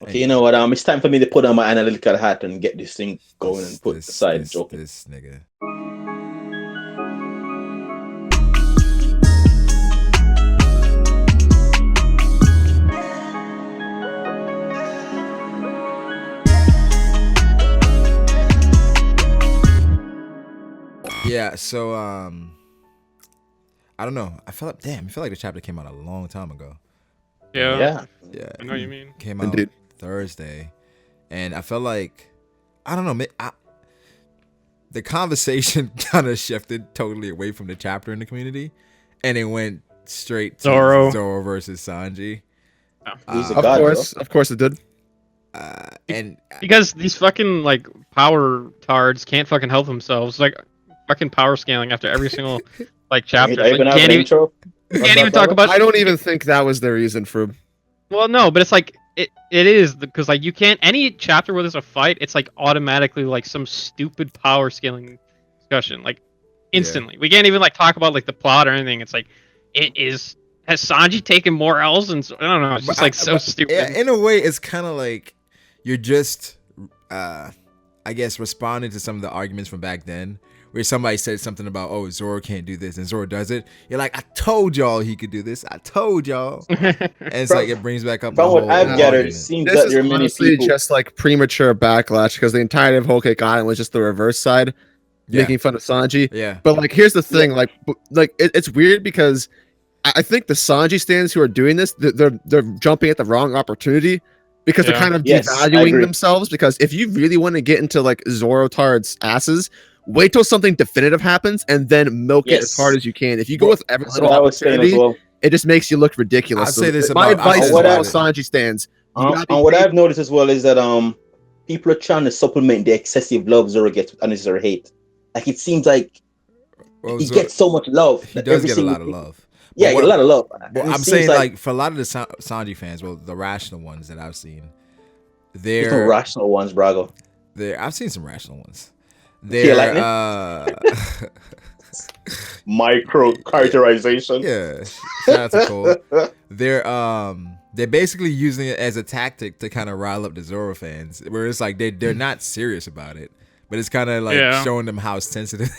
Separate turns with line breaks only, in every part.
Okay, you know what? It's time for me to put on my analytical hat and get this thing going and put aside joking.
This nigga. Yeah, so I don't know. I feel like the chapter came out a long time ago.
Yeah.
Yeah.
I know what you mean.
Came out
Indeed.
Thursday, and I felt like I don't know. The conversation kind of shifted totally away from the chapter in the community, and it went straight to Zoro versus Sanji.
He's a god,
of course it did.
And
Because these fucking like power tards can't fucking help themselves. Like fucking power scaling after every single like chapter.
They even
Like,
have an intro.
can't even talk about.
I don't even think that was their reason for.
Well, no, but it's like it is because like you can't any chapter where there's a fight, it's like automatically like some stupid power scaling discussion, like instantly. We can't even like talk about like the plot or anything. It's like has Sanji taken more L's and I don't know. It's just like so stupid.
Yeah, in a way, it's kind of like you're just, I guess, responding to some of the arguments from back then, where somebody said something about, "Oh, Zoro can't do this," and Zoro does it. You're like, "I told y'all he could do this. I told y'all." And it's like it brings back up.
From what I've gathered, it seems that there are many people
just like premature backlash because the entirety of Whole Cake Island was just the reverse side, making fun of Sanji.
Yeah.
But like, here's the thing: like it's weird because I think the Sanji stands who are doing this, they're jumping at the wrong opportunity because they're kind of devaluing themselves. Because if you really want to get into like Zoro Tard's asses, wait till something definitive happens and then milk it as hard as you can. If you go with every little opportunity, it just makes you look ridiculous.
I'll say this
my
about
advice is what Sanji stands.
And what I've noticed as well is that people are trying to supplement the excessive love Zoro gets with unnecessary hate. Like it seems like he gets so much love.
He does get a lot of love.
Yeah, a lot of love.
Well, I'm saying like for a lot of the Sanji fans, well, the rational ones that I've seen,
there's no rational ones, Brago.
I've seen some rational ones. They're
micro characterization.
Yeah, shout out to Cole. They're basically using it as a tactic to kind of rile up the Zoro fans, where it's like they're not serious about it. But it's kind of like showing them how sensitive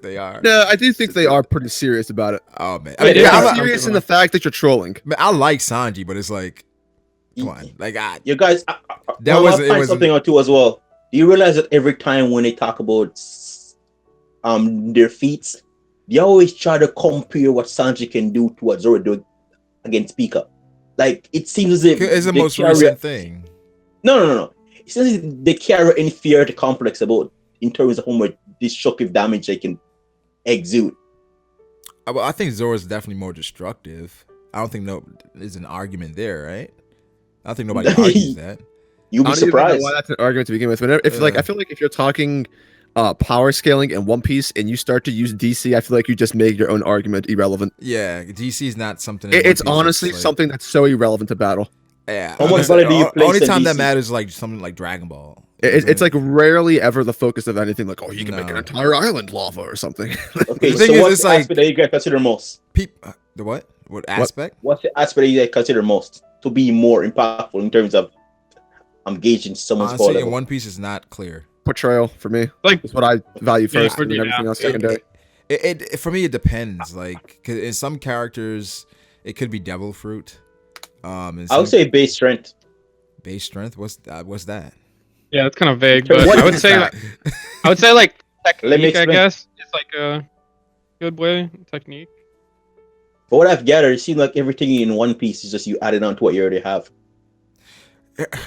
they are.
No, I do think they are pretty serious about it.
Oh man,
I mean, I'm serious in the fact that you're trolling.
Man, I like Sanji, but it's like, come on, like
you guys. That was something or two as well. Do you realize that every time when they talk about their feats, they always try to compare what Sanji can do to what Zoro do against Pika? Like it seems as if
it's the most recent thing.
No. Since they carry inferiority complex about in terms of how much destructive damage they can exude.
Well, I think Zoro is definitely more destructive. I don't think there's an argument there, right? I don't think nobody argues that.
You'd be surprised.
Why that's an argument to begin with. I feel like if you're talking power scaling in One Piece and you start to use DC, I feel like you just make your own argument irrelevant.
Yeah, DC is not something.
It's honestly something that's so irrelevant to battle.
Yeah,
how much better do you play?
Only time that matters is like something like Dragon Ball.
It's like rarely ever the focus of anything. Like, oh, you can make an entire island lava or something.
Okay, the thing so what's the aspect that you guys consider most?
The what? What aspect?
What's the aspect that you guys consider most to be more impactful in terms of engaging someone's
Honestly, in One Piece is not clear.
Portrayal for me, like, is what I value first, and everything else secondary.
It for me, it depends. Like, 'cause in some characters, it could be devil fruit.
I would say base strength.
Base strength? What's that?
Yeah, it's kind of vague, but I would say like technique. I guess it's like a good way technique.
But what I've gathered, it seems like everything in One Piece is just you adding on to what you already have.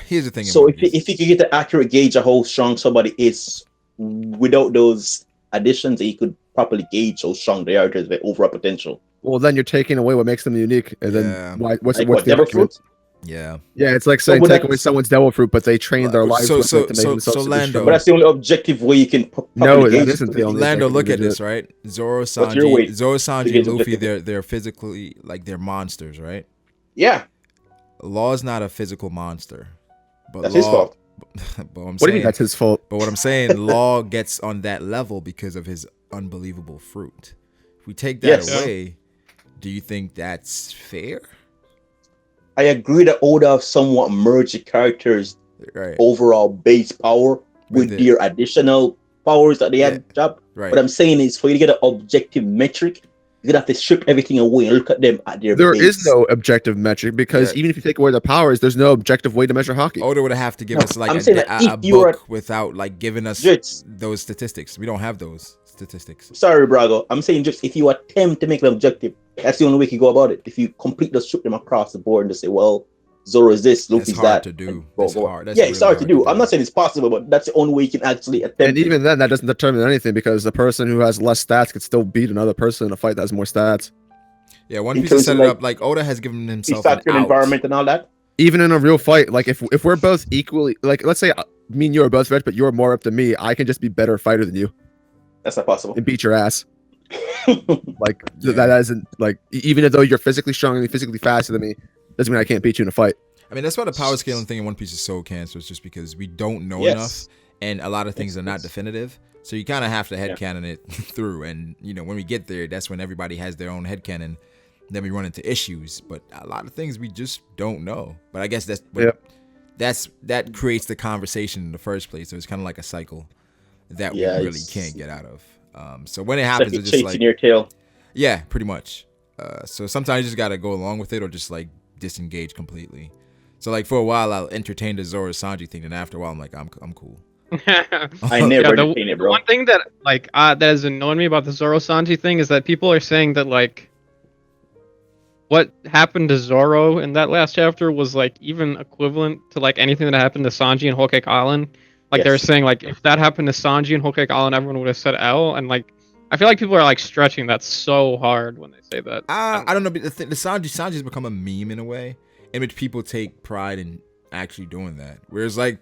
Here's the thing.
So if you could get the accurate gauge of how strong somebody is without those additions, you could properly gauge how strong they are to their overall potential.
Well, then you're taking away what makes them unique, and then what's the
argument?
Yeah,
it's like saying take away someone's devil fruit, but they trained their lives with it to make themselves
so Lando.
But that's the only objective way you can.
No, that isn't the only.
Lando, look at this, right? Zoro, Sanji, and Luffy, they're physically like they're monsters, right?
Yeah.
Law is not a physical monster, but
that's his fault.
But
what do you mean that's his fault?
But what I'm saying, Law gets on that level because of his unbelievable fruit. If we take that away, do you think that's fair?
I agree that Oda have somewhat merged the characters' overall base power with their additional powers that they had job.
Right.
What I'm saying is, for you to get an objective metric, you're gonna have to strip everything away and look at them at their
There
base.
is no objective metric because even if you take away their powers, there's no objective way to measure hockey.
Oda would have to give us like a book without like giving us those statistics. We don't have those statistics.
Sorry, Brago. I'm saying just if you attempt to make an objective, that's the only way you can go about it. If you completely strip them across the board and just say, well, Zoro is this, Luffy's that.
That's hard to do. That's hard.
That's it's hard to do. I'm not saying it's possible, but that's the only way you can actually attempt.
And even then, that doesn't determine anything because the person who has less stats could still beat another person in a fight that has more stats.
Yeah, One Piece has set it up like Oda has given himself an out.
Environment and all that.
Even in a real fight, like if we're both equally, like let's say me and you are both rich, but you're more up than me, I can just be better fighter than you.
That's not possible.
And beat your ass. Like that isn't like even though you're physically stronger and physically faster than me, doesn't mean I can't beat you in a fight.
I mean, that's why the power scaling thing in One Piece is so cancerous, just because we don't know enough, and a lot of things are not definitive. So you kind of have to headcanon it through, and you know when we get there, that's when everybody has their own headcanon. Then we run into issues, but a lot of things we just don't know. But I guess that creates the conversation in the first place. So it's kind of like a cycle that we really can't get out of. So when it happens, it's just like
your tail.
Yeah, pretty much. So sometimes you just gotta go along with it, or just like disengage completely. So like for a while, I'll entertain the Zoro Sanji thing, and after a while, I'm like, I'm cool.
I never entertain it, bro.
One thing that like that has annoyed me about the Zoro Sanji thing is that people are saying that like what happened to Zoro in that last chapter was like even equivalent to like anything that happened to Sanji and Whole Cake Island. Like they were saying like if that happened to Sanji and Whole Cake Island, everyone would have said L. And like I feel like people are like stretching that so hard when they say that.
I don't know, but the Sanji's become a meme in a way in which people take pride in actually doing that. Whereas like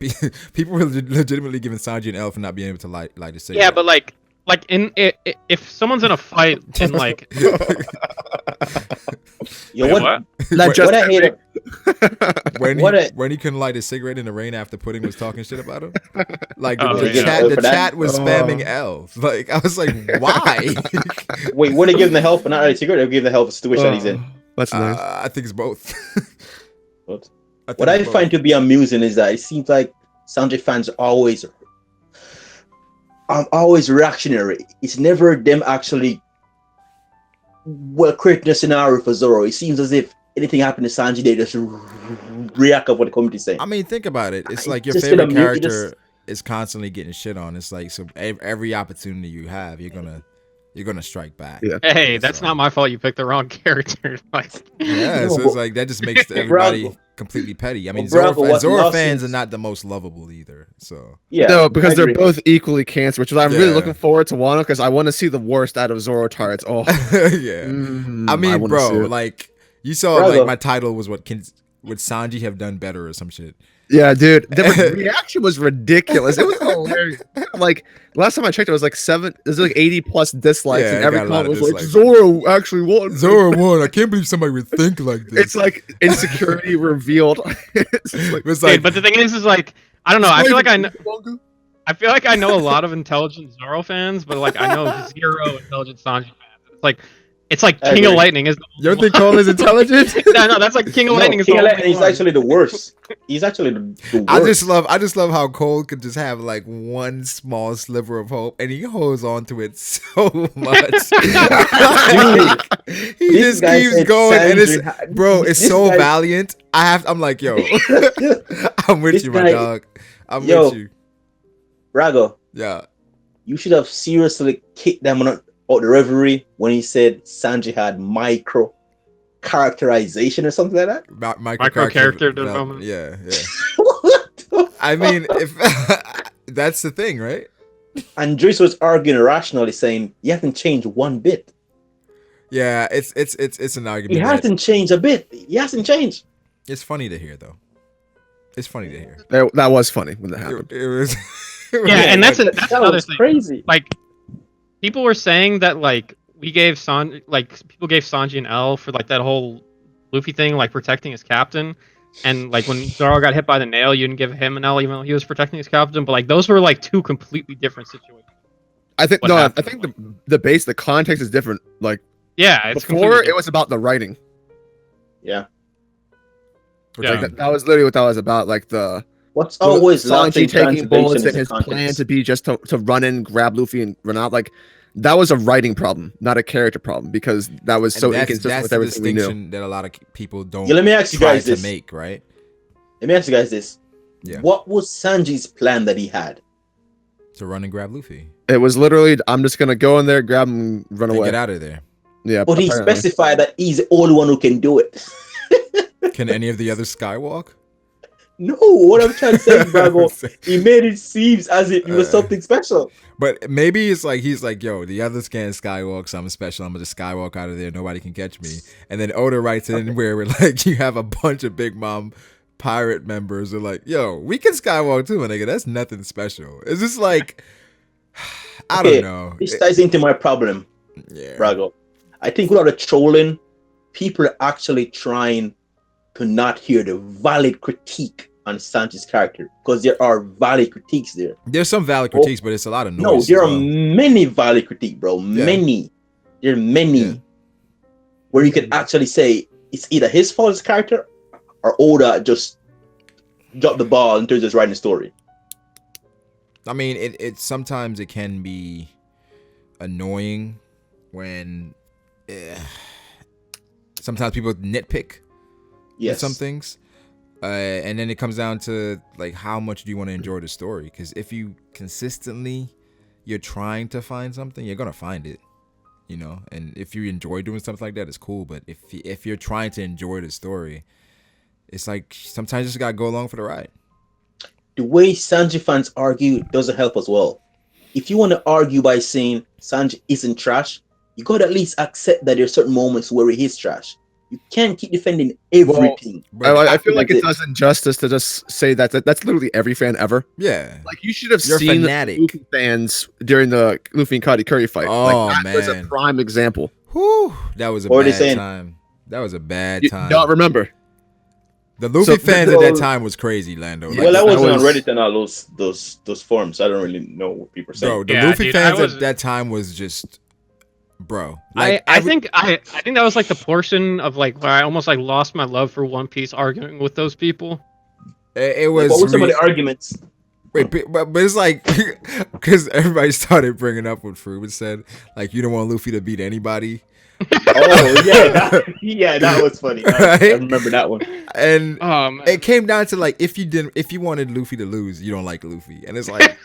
people were legitimately giving Sanji an L for not being able to like to say.
Yeah, but like if someone's in a fight and like
yo, what I hate
when he couldn't light a cigarette in the rain after Pudding was talking shit about him, like the chat was spamming L. Like I was like, why?
Wait, what are they giving the help for not lighting a cigarette? Or giving the help for the situation that he's in?
That's nice.
I think it's both.
What I find to be amusing is that it seems like Sanji fans are always reactionary. It's never them actually creating a scenario for Zoro. It seems as if anything happened to Sanji, they just react up what the community saying.
I mean, think about it. It's like your favorite character is constantly getting shit on. It's like so every opportunity you have, you're gonna strike back.
Yeah. Hey, that's not my fault. You picked the wrong character. Like,
yeah, so it's like that just makes everybody completely petty. I mean, Zoro fans are not the most lovable either. So
no, because they're both equally cancer, which I'm really looking forward to Wano because I want to see the worst out of Zoro targets. Oh,
yeah. I mean, bro, like you saw, like my title was would Sanji have done better or some shit.
Yeah, dude, the reaction was ridiculous. It was hilarious. Like last time I checked, it was like 80 plus dislikes, and every comment was like, "Zoro actually won."
Zoro won. I can't believe somebody would think like this.
It's like insecurity revealed.
It's like, but the thing is like I don't know. I feel like I know a lot of intelligent Zoro fans, but like I know zero intelligent Sanji fans. It's like King of Lightning is.
You don't think Cole is intelligent?
No, that's like King of Lightning is.
King of Lightning is actually the worst. He's actually the worst.
I just love how Cole could just have like one small sliver of hope, and he holds on to it so much. Dude, he just keeps going, and it's so valiant. I'm like, yo, I'm with you, my dog. I'm with you,
Brago.
Yeah,
you should have seriously kicked them out the reverie when he said Sanji had micro characterization or something like that.
Micro character development.
Yeah. I mean, if that's the thing, right?
And Drizzt was arguing irrationally, saying you haven't changed one bit.
Yeah, it's an argument.
He hasn't changed a bit. He hasn't changed.
It's funny to hear, though. It's funny to hear.
That was funny when that happened.
It was.
Yeah, and that's another thing.
Crazy.
Like. People were saying that like people gave Sanji an L for like that whole Luffy thing, like protecting his captain, and like when Zoro got hit by the nail, you didn't give him an L even though he was protecting his captain. But like those were like two completely different situations.
I think the context is different. Like
yeah, it's
before it was about the writing.
Yeah.
Yeah.
Like that was literally what that was about. Like
What's always lost
Sanji
in
taking bullets
translation is
and
the
his plan
context.
to be just to run in, grab Luffy, and run out. Like that was a writing problem, not a character problem, because that was so inconsistent with everything we knew.
That's the distinction that a lot of people don't.
Yeah, let me ask you guys
to
this.
make, right?
Let me ask you guys this.
Yeah.
What was Sanji's plan that he had?
To run and grab Luffy.
It was literally, I'm just gonna go in there, grab him, run away,
get out of there.
Yeah,
but he specified that he's the only one who can do it.
Can any of the others skywalk?
No, what I'm trying to say, Brago, he made it seem as if it was something special.
But maybe it's like he's like, yo, the others can't skywalk, so I'm special. I'm gonna just skywalk out of there. Nobody can catch me. And then Oda writes in where like you have a bunch of Big Mom pirate members are like, yo, we can skywalk too, my nigga. That's nothing special. It's just like I don't know.
This ties into my problem, Brago. I think with all the trolling, people are actually trying to not hear the valid critique on Sanji's character, because there are valid critiques there.
There's some valid critiques, but it's a lot of noise.
No, there are many valid critiques, bro. Many. There are many where you can actually say it's either his fault as character or Oda just dropped the ball in terms of his writing story.
I mean, it sometimes it can be annoying when sometimes people nitpick some things, and then it comes down to like how much do you want to enjoy the story? Because if you consistently you're trying to find something, you're gonna find it, you know. And if you enjoy doing something like that, it's cool. But if you're trying to enjoy the story, it's like sometimes you just gotta go along for the ride.
The way Sanji fans argue doesn't help as well. If you want to argue by saying Sanji isn't trash, you gotta at least accept that there's certain moments where he is trash. You can't keep defending everything.
Well, I feel like it does injustice to just say that that's literally every fan ever.
Yeah,
like you should have seen Luffy fans during the Luffy and Katakuri fight.
Oh,
like, that
man,
was a prime example.
Whew, that was a bad time. That was a bad time.
Don't remember.
The Luffy fans at that time was crazy, Lando.
Like, well, I wasn't on Reddit and all those forums. I don't really know what people are saying.
Bro, the Luffy fans at that time was just, bro.
Like, I think that was like the portion of like where I almost like lost my love for One Piece arguing with those people.
It was.
What were some of the arguments?
Wait, but it's like because everybody started bringing up what Froob said, like you don't want Luffy to beat anybody.
That was funny. Right? I remember that one.
And it came down to like if you wanted Luffy to lose, you don't like Luffy, and it's like,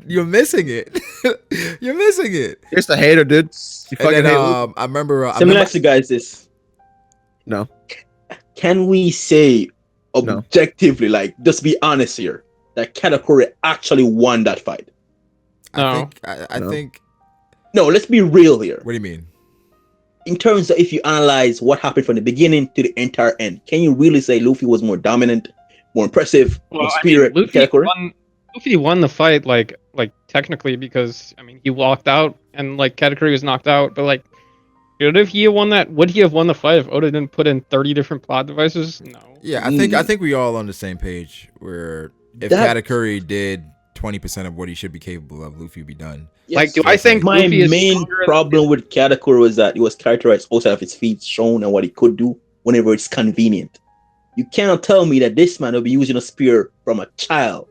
you're missing it. You're missing it.
You're just a hater, dude. You fucking hate Luffy.
I remember.
Let me ask you guys this.
No.
Can we say objectively, like, just be honest here, that Katakuri actually won that fight?
I think.
No, let's be real here.
What do you mean?
In terms of if you analyze what happened from the beginning to the entire end, can you really say Luffy was more dominant, more impressive, more spirit?
I mean, Luffy won the fight, like technically, because I mean he walked out and like Katakuri was knocked out. But like, would he have won the fight if Oda didn't put in 30 different plot devices? No.
Yeah, I think we all on the same page. Where if Katakuri did 20% of what he should be capable of, Luffy would be done.
Yes. Like, do I think my main problem with Katakuri was that he was characterized outside of his feet, shown and what he could do whenever it's convenient. You cannot tell me that this man will be using a spear from a child.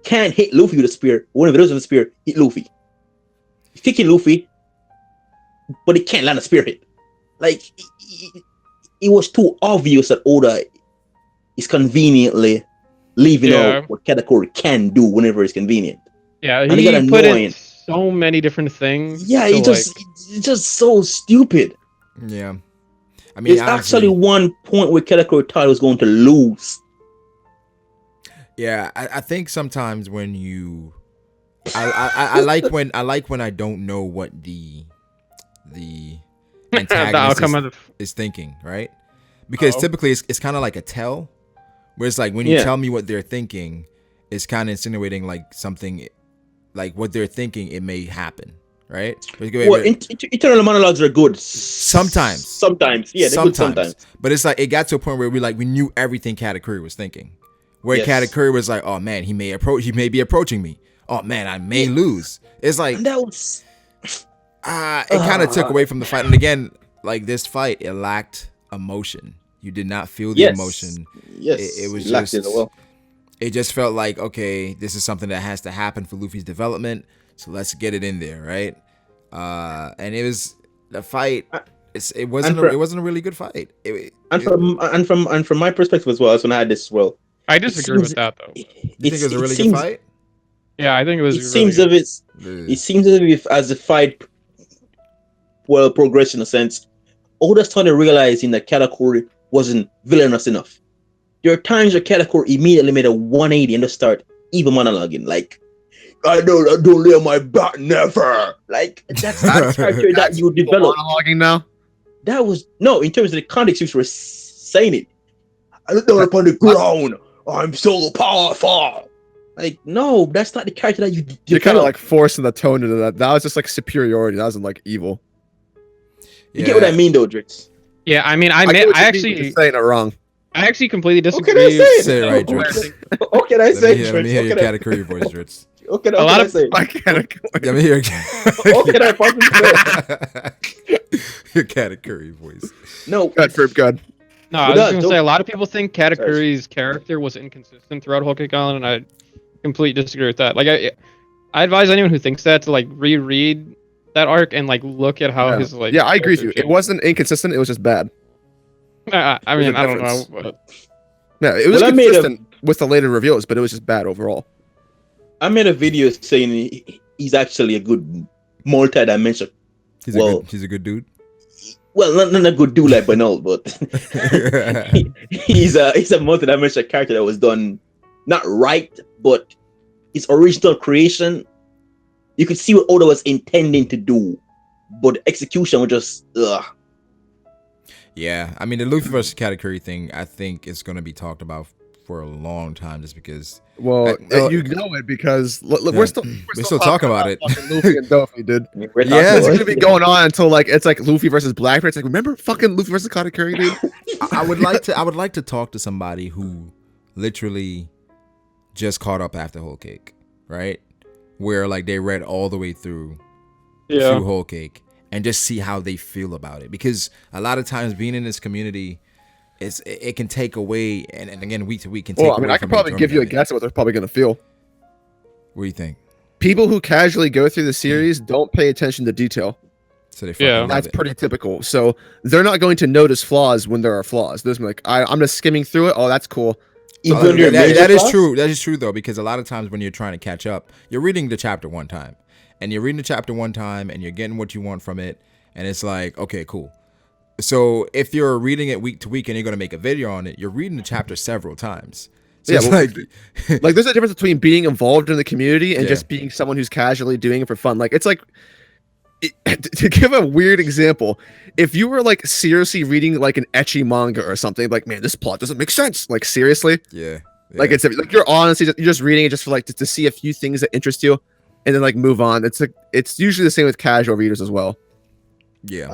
Can't hit Luffy with a spear. Whenever he does with a spear, hit Luffy. He's kicking Luffy, but he can't land a spear hit. Like, it was too obvious that Oda is conveniently leaving out what Katakuri can do whenever it's convenient.
Yeah, he put in so many different things.
Yeah, it's just so stupid.
Yeah. I mean,
there's actually one point where Katakuri thought he was going to lose.
Yeah, I think sometimes when you I like when I don't know what the antagonist is thinking, right? Because typically it's kind of like a tell, where it's like when you tell me what they're thinking, it's kind of insinuating like something, like what they're thinking it may happen, right?
Well, internal monologues are good.
Sometimes,
yeah, they're good sometimes.
But it's like it got to a point where we knew everything Katakuri was thinking. Where Katakuri was like, "Oh man, he may be approaching me. Oh man, I may lose." It's like
and that was
it kind of took away from the fight. And again, like this fight, it lacked emotion. You did not feel the emotion.
Yes,
It was
lacked
just.
it well.
It just felt like, okay, this is something that has to happen for Luffy's development, so let's get it in there, right? And it was the fight. It wasn't a really good fight.
From my perspective as well, that's when I had this as well.
I disagree with that though.
You think it was a really good fight?
Yeah, I think it was.
It seems as if as the fight progressed in a sense, Oda started realizing that Katakuri wasn't villainous enough. There are times where Katakuri immediately made a 180 and just start even monologuing, like, I don't lay on my back, never. Like, that's not the character that you develop.
Monologuing now?
That was, no, in terms of the context, you were saying it. I look down upon the ground. I'm so powerful. Like, no, that's not the character that you develop.
You're kind of like forcing the tone into that. That was just like superiority. That wasn't like evil.
You get what I mean, though, Drizzt?
Yeah, I mean, I actually
saying it wrong.
I actually completely disagree.
What can I say?
Say it right, Drizzt.
What can I say,
Let me hear your Katakuri voice, Drizzt.
What can I say?
Let me hear
what can I fucking say?
Your Katakuri voice.
No.
Good, Froob, good.
No, I was just going to say, a lot of people think Katakuri's character was inconsistent throughout Whole Cake Island, and I completely disagree with that. Like, I advise anyone who thinks that to, like, reread that arc and, like, look at how his, like...
Yeah, I agree with you. It wasn't inconsistent, it was just bad.
I mean, I don't know. But...
Yeah, it was consistent with the later reveals, but it was just bad overall.
I made a video saying he's actually a good multi-dimensional.
He's a good dude.
Well, not a good dude like Bernal, but he's a multi-dimensional character that was done not right, but his original creation, you could see what Oda was intending to do, but the execution was just
Yeah, I mean, the Luffy versus Katakuri thing, I think is going to be talked about for a long time, just because.
Well, you know it because we're still
talking about it.
Luffy and Dofi, dude.
Yeah,
it's gonna be going on until like it's like Luffy versus Blackbeard. It's like, remember fucking Luffy versus Katakuri, dude?
I would like to talk to somebody who literally just caught up after Whole Cake, right? Where like they read all the way through Whole Cake and just see how they feel about it, because a lot of times being in this community, it can take away, and again, week to week can take away.
Well, I mean, I could probably give you a guess at what they're probably going to feel.
What do you think?
People who casually go through the series don't pay attention to detail.
So they
that's pretty typical. So they're not going to notice flaws when there are flaws. They're just like, I'm just skimming through it. Oh, that's cool.
That is true. That is true, though, because a lot of times when you're trying to catch up, you're reading the chapter one time, and you're getting what you want from it, and it's like, okay, cool. So if you're reading it week to week and you're going to make a video on it, you're reading the chapter several times. So it's
like there's a difference between being involved in the community and just being someone who's casually doing it for fun. Like, it's like, to give a weird example, if you were like seriously reading like an ecchi manga or something, like, man, this plot doesn't make sense. Like, seriously?
Yeah.
Like, it's like you're honestly you're just reading it just for like to see a few things that interest you, and then like move on. It's usually the same with casual readers as well.
Yeah.